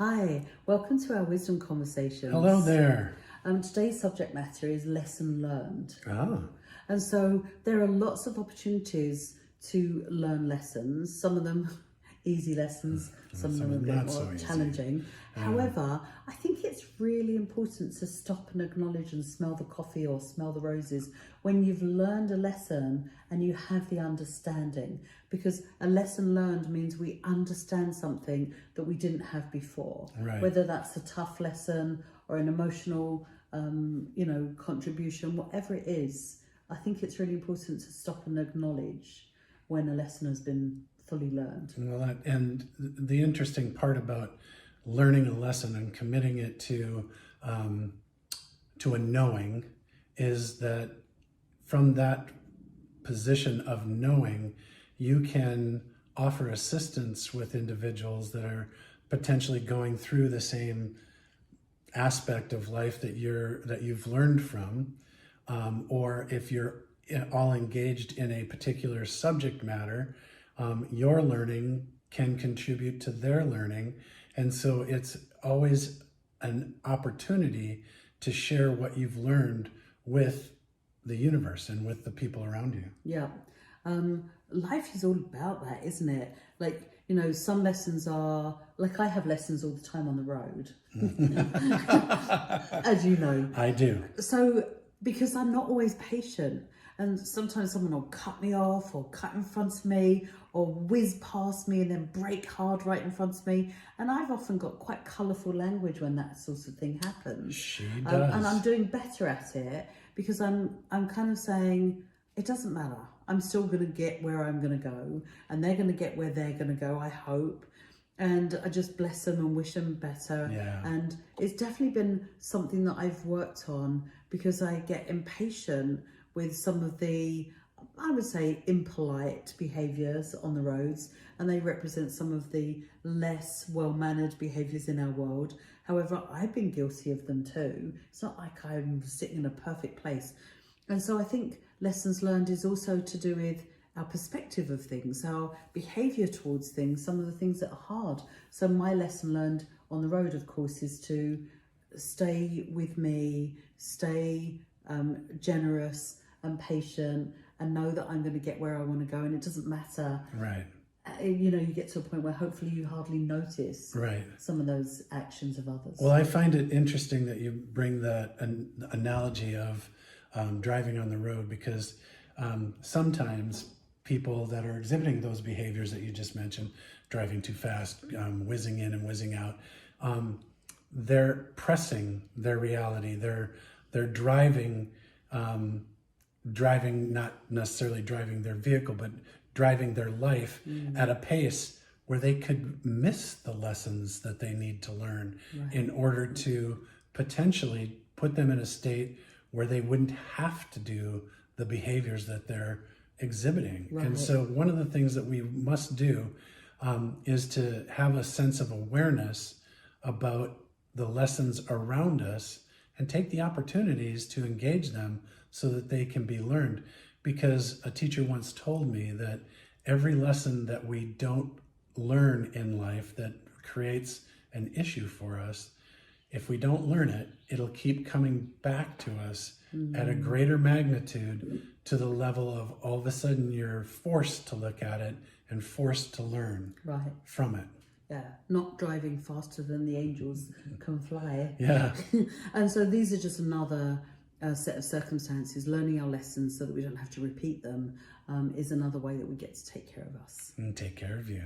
Hi, welcome to our wisdom conversations. Hello there. Today's subject matter is lesson learned. Ah, And so there are lots of opportunities to learn lessons, some of them easy lessons, some of them a bit not more so easy. challenging. However, I think it's really important to stop and acknowledge and smell the coffee or smell the roses when you've learned a lesson and you have the understanding, because a lesson learned means we understand something that we didn't have before. Right. Whether that's a tough lesson or an emotional, contribution, whatever it is, I think it's really important to stop and acknowledge when a lesson has been fully learned. well, and the interesting part about learning a lesson and committing it to a knowing is that from that position of knowing, you can offer assistance with individuals that are potentially going through the same aspect of life that you've learned from, or if you're all engaged in a particular subject matter, your learning can contribute to their learning. And so it's always an opportunity to share what you've learned with the universe and with the people around you. Yeah. Life is all about that, isn't it? Some lessons are, I have lessons all the time on the road, as you know. I do. So, because I'm not always patient, and sometimes someone will cut me off or cut in front of me or whiz past me and then brake hard right in front of me. And I've often got quite colourful language when that sort of thing happens. She does. And I'm doing better at it because I'm kind of saying, it doesn't matter. I'm still going to get where I'm going to go, and they're going to get where they're going to go, I hope. And I just bless them and wish them better. Yeah. And it's definitely been something that I've worked on, because I get impatient with some of the, I would say, impolite behaviours on the roads, and they represent some of the less well-mannered behaviours in our world. However, I've been guilty of them too. It's not like I'm sitting in a perfect place. And so I think lessons learned is also to do with our perspective of things, our behaviour towards things, some of the things that are hard. So my lesson learned on the road, of course, is to stay with me, stay generous and patient, and know that I'm going to get where I want to go, and it doesn't matter. Right. You get to a point where hopefully you hardly notice some of those actions of others. Well, I find it interesting that you bring that analogy of driving on the road, because sometimes people that are exhibiting those behaviors that you just mentioned, driving too fast, whizzing in and whizzing out, they're pressing their reality. They're driving, not necessarily driving their vehicle, but driving their life at a pace where they could miss the lessons that they need to learn in order to potentially put them in a state where they wouldn't have to do the behaviors that they're exhibiting. Right. And so one of the things that we must do is to have a sense of awareness about the lessons around us and take the opportunities to engage them so that they can be learned. Because a teacher once told me that every lesson that we don't learn in life that creates an issue for us, if we don't learn it, it'll keep coming back to us at a greater magnitude, to the level of all of a sudden you're forced to look at it and forced to learn from it. Yeah, not driving faster than the angels can fly. Yeah. And so these are just another set of circumstances. Learning our lessons so that we don't have to repeat them is another way that we get to take care of us. And take care of you.